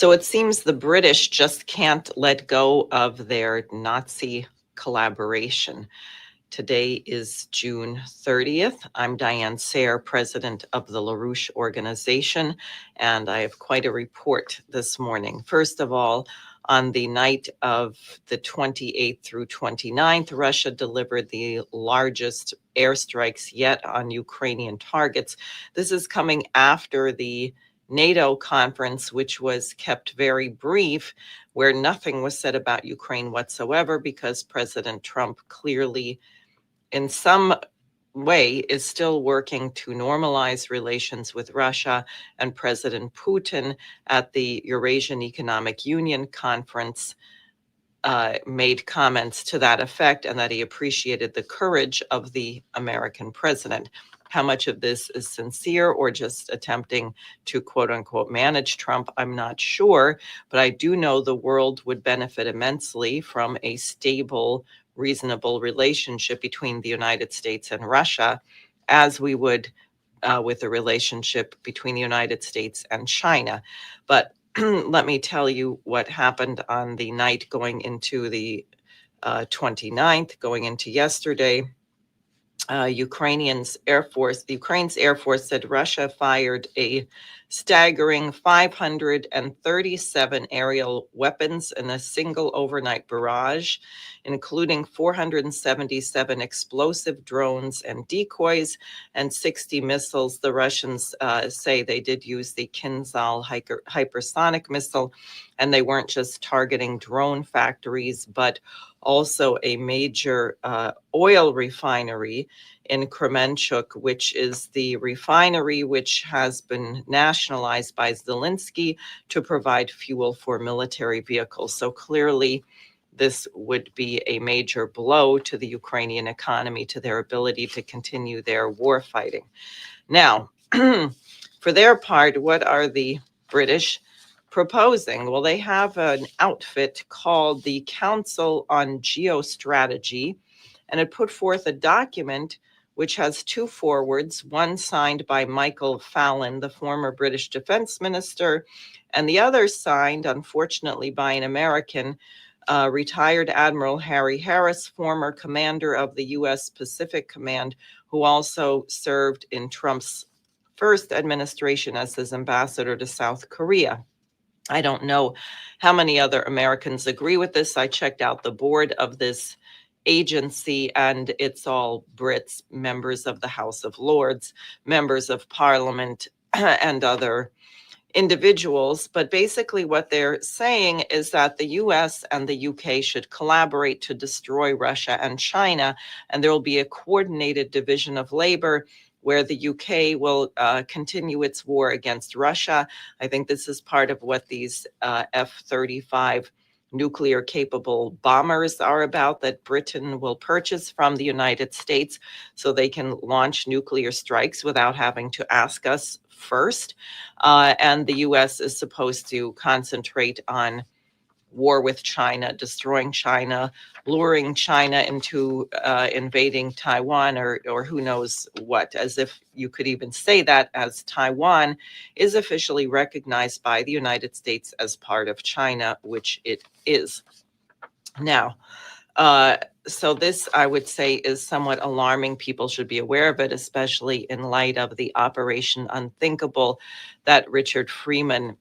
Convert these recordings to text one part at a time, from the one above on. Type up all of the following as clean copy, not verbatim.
So it seems the British just can't let go of their Nazi collaboration. Today is June 30th. I'm Diane Sare, president of the LaRouche organization, and I have quite a report this morning. First of all, on the night of the 28th through 29th, Russia delivered the largest airstrikes yet on Ukrainian targets. This is coming after the NATO conference, which was kept very brief, where nothing was said about Ukraine whatsoever, because President Trump clearly, in some way, is still working to normalize relations with Russia, and President Putin at the Eurasian Economic Union conference made comments to that effect, and that he appreciated the courage of the American president. How much of this is sincere or just attempting to quote unquote manage Trump, I'm not sure, but I do know the world would benefit immensely from a stable, reasonable relationship between the United States and Russia, as we would with the relationship between the United States and China. But let me tell you what happened on the night going into the 29th, going into yesterday. Ukraine's Air Force said Russia fired a staggering 537 aerial weapons in a single overnight barrage, including 477 explosive drones and decoys and 60 missiles. The Russians say they did use the Kinzhal hypersonic missile, and they weren't just targeting drone factories, but also a major oil refinery in Kremenchuk, which is the refinery which has been nationalized by Zelensky to provide fuel for military vehicles. So clearly, this would be a major blow to the Ukrainian economy, to their ability to continue their war fighting. Now, for their part, what are the British proposing? Well, they have an outfit called the Council on Geostrategy, and it put forth a document which has two forewords, one signed by Michael Fallon, the former British defense minister, and the other signed, unfortunately, by an American, retired Admiral Harry Harris, former commander of the U.S. Pacific Command, who also served in Trump's first administration as his ambassador to South Korea. I don't know how many other Americans agree with this. I checked out the board of this agency, and it's all Brits, members of the House of Lords, members of Parliament, and other individuals. But basically what they're saying is that the US and the UK should collaborate to destroy Russia and China, and there will be a coordinated division of labor where the UK will continue its war against Russia. I think this is part of what these F-35 nuclear-capable bombers are about, that Britain will purchase from the United States so they can launch nuclear strikes without having to ask us first. And the US is supposed to concentrate on war with China, destroying China, luring China into invading Taiwan, or who knows what, as if you could even say that, as Taiwan is officially recognized by the United States as part of China, which it is. Now, so this, I would say, is somewhat alarming. People should be aware of it, especially in light of the Operation Unthinkable that Richard Freeman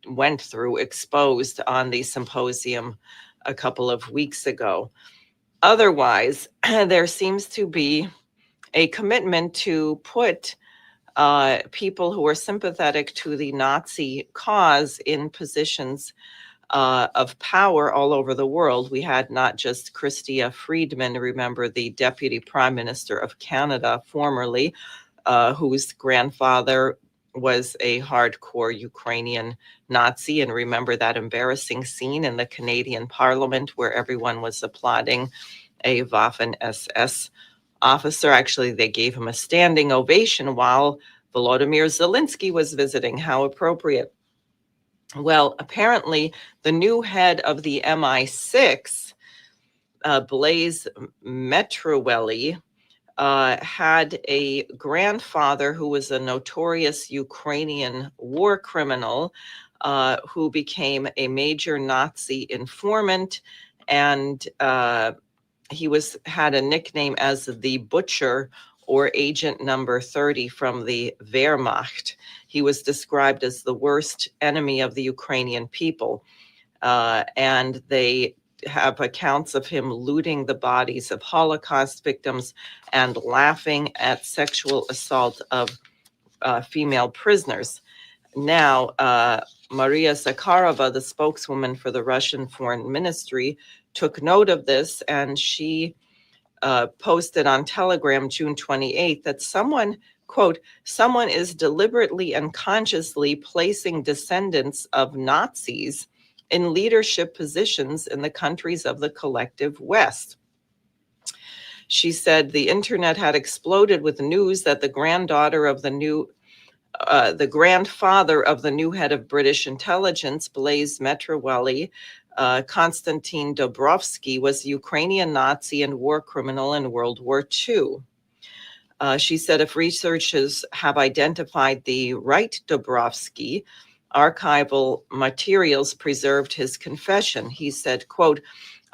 went through, exposed on the symposium a couple of weeks ago. Otherwise, there seems to be a commitment to put people who are sympathetic to the Nazi cause in positions of power all over the world. We had not just Chrystia Freeland, remember, the Deputy Prime Minister of Canada formerly, whose grandfather was a hardcore Ukrainian Nazi. And remember that embarrassing scene in the Canadian Parliament where everyone was applauding a Waffen-SS officer. Actually, they gave him a standing ovation while Volodymyr Zelensky was visiting. How appropriate. Well, apparently the new head of the MI6, Blaise Metroweli, had a grandfather who was a notorious Ukrainian war criminal, who became a major Nazi informant, and he had a nickname as the Butcher, or Agent Number 30 from the Wehrmacht. He was described as the worst enemy of the Ukrainian people, and they have accounts of him looting the bodies of Holocaust victims and laughing at sexual assault of female prisoners. Now, Maria Zakharova, the spokeswoman for the Russian Foreign Ministry, took note of this, and she posted on Telegram June 28th that someone, quote, someone is deliberately and consciously placing descendants of Nazis in leadership positions in the countries of the collective West. She said the internet had exploded with news that the grandfather of the new head of British intelligence, Blaise Metrawali, Konstantin Dobrovsky, was a Ukrainian Nazi and war criminal in World War II. She said if researchers have identified the right Dobrovsky, archival materials preserved his confession. He said, quote,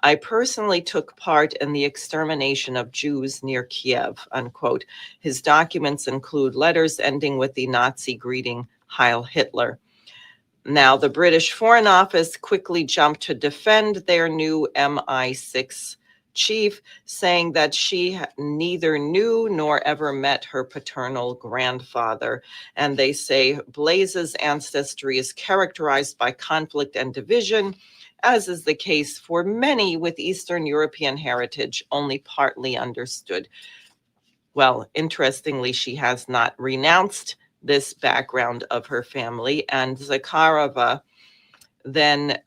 I personally took part in the extermination of Jews near Kiev, unquote. His documents include letters ending with the Nazi greeting, Heil Hitler. Now, the British Foreign Office quickly jumped to defend their new MI6 chief, saying that she neither knew nor ever met her paternal grandfather. And they say Blaise's ancestry is characterized by conflict and division, as is the case for many with Eastern European heritage, only partly understood. Well, interestingly, she has not renounced this background of her family. And Zakharova then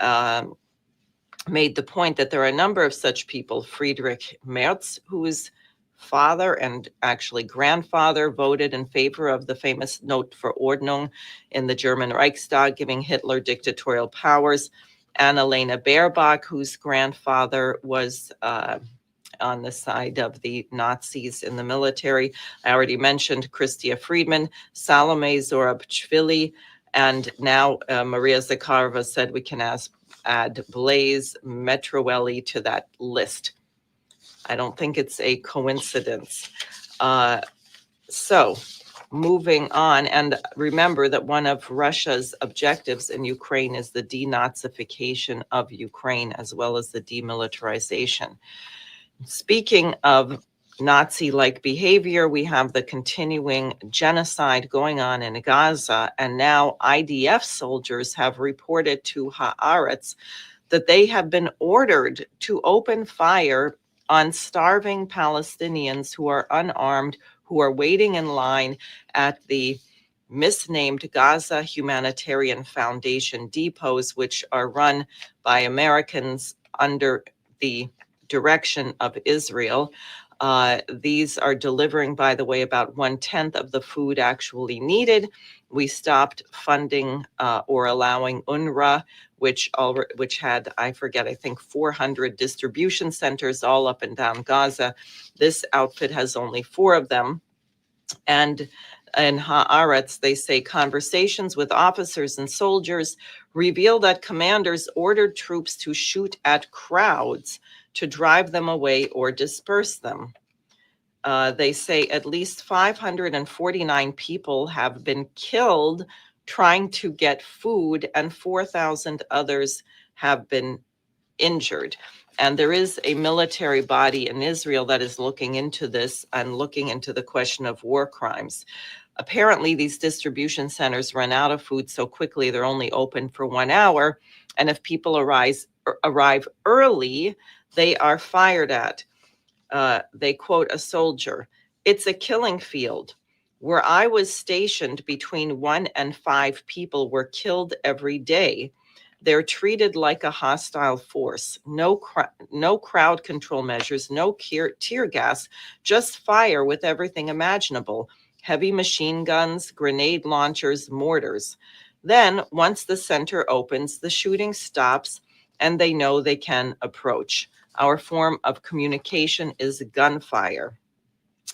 made the point that there are a number of such people. Friedrich Merz, whose father and actually grandfather voted in favor of the famous Note for Ordnung in the German Reichstag, giving Hitler dictatorial powers. Annalena Baerbock, whose grandfather was on the side of the Nazis in the military. I already mentioned Chrystia Friedman, Salome Zorabchvili, and now Maria Zakharova said we can add Blaise Metrawali to that list. I don't think it's a coincidence. So moving on, and remember that one of Russia's objectives in Ukraine is the denazification of Ukraine, as well as the demilitarization. Speaking of Nazi-like behavior, we have the continuing genocide going on in Gaza, and now IDF soldiers have reported to Haaretz that they have been ordered to open fire on starving Palestinians who are unarmed, who are waiting in line at the misnamed Gaza Humanitarian Foundation depots, which are run by Americans under the direction of Israel. These are delivering, by the way, about 1/10 of the food actually needed. We stopped funding or allowing UNRWA, which had, I think 400 distribution centers all up and down Gaza. This outfit has only 4 of them. And in Haaretz, they say conversations with officers and soldiers reveal that commanders ordered troops to shoot at crowds to drive them away or disperse them. They say at least 549 people have been killed trying to get food, and 4,000 others have been injured. And there is a military body in Israel that is looking into this and looking into the question of war crimes. Apparently, these distribution centers run out of food so quickly they're only open for 1 hour. And if people arrive early, they are fired at. They quote a soldier, "It's a killing field. Where I was stationed, between 1 and 5 people were killed every day. They're treated like a hostile force. No crowd control measures, no tear gas, just fire with everything imaginable. Heavy machine guns, grenade launchers, mortars. Then, once the center opens, the shooting stops and they know they can approach. Our form of communication is gunfire."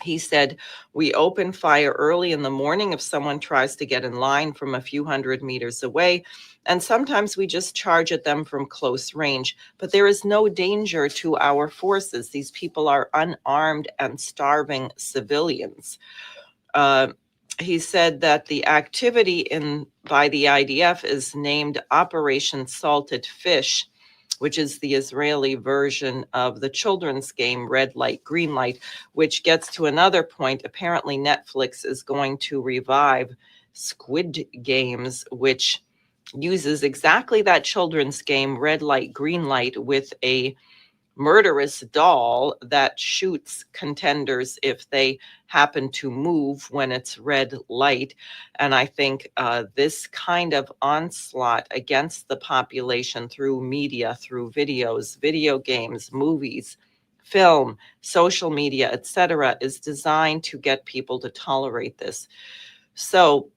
He said, "We open fire early in the morning if someone tries to get in line from a few hundred meters away, and sometimes we just charge at them from close range. But there is no danger to our forces. These people are unarmed and starving civilians." Uh, he said that the activity by the IDF is named Operation Salted Fish, which is the Israeli version of the children's game Red Light, Green Light, which gets to another point. Apparently, Netflix is going to revive Squid Games, which uses exactly that children's game, Red Light, Green Light, with a murderous doll that shoots contenders if they happen to move when it's red light. And I think this kind of onslaught against the population through media, through videos, video games, movies, film, social media, etc., is designed to get people to tolerate this. So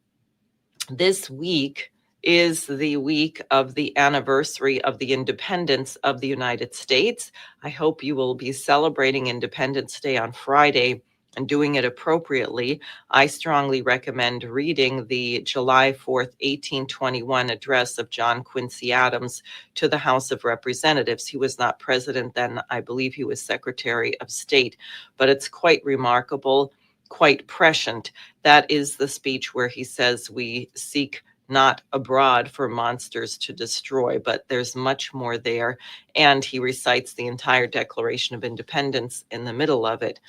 this week is the week of the anniversary of the independence of the United States. I hope you will be celebrating Independence Day on Friday and doing it appropriately. I strongly recommend reading the July 4th, 1821 address of John Quincy Adams to the House of Representatives. He was not president then. I believe he was Secretary of State, but it's quite remarkable, quite prescient. That is the speech where he says, "We seek not abroad for monsters to destroy," but there's much more there. And he recites the entire Declaration of Independence in the middle of it.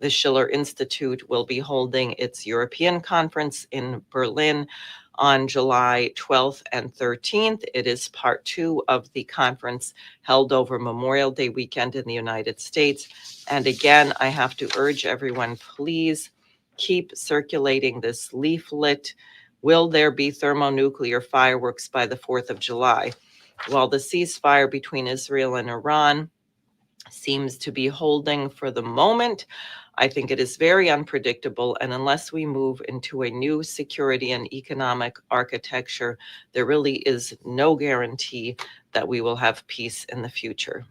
The Schiller Institute will be holding its European conference in Berlin on July 12th and 13th. It is part 2 of the conference held over Memorial Day weekend in the United States. And again, I have to urge everyone, please keep circulating this leaflet. Will there be thermonuclear fireworks by the 4th of July? While the ceasefire between Israel and Iran seems to be holding for the moment, I think it is very unpredictable. And unless we move into a new security and economic architecture, there really is no guarantee that we will have peace in the future.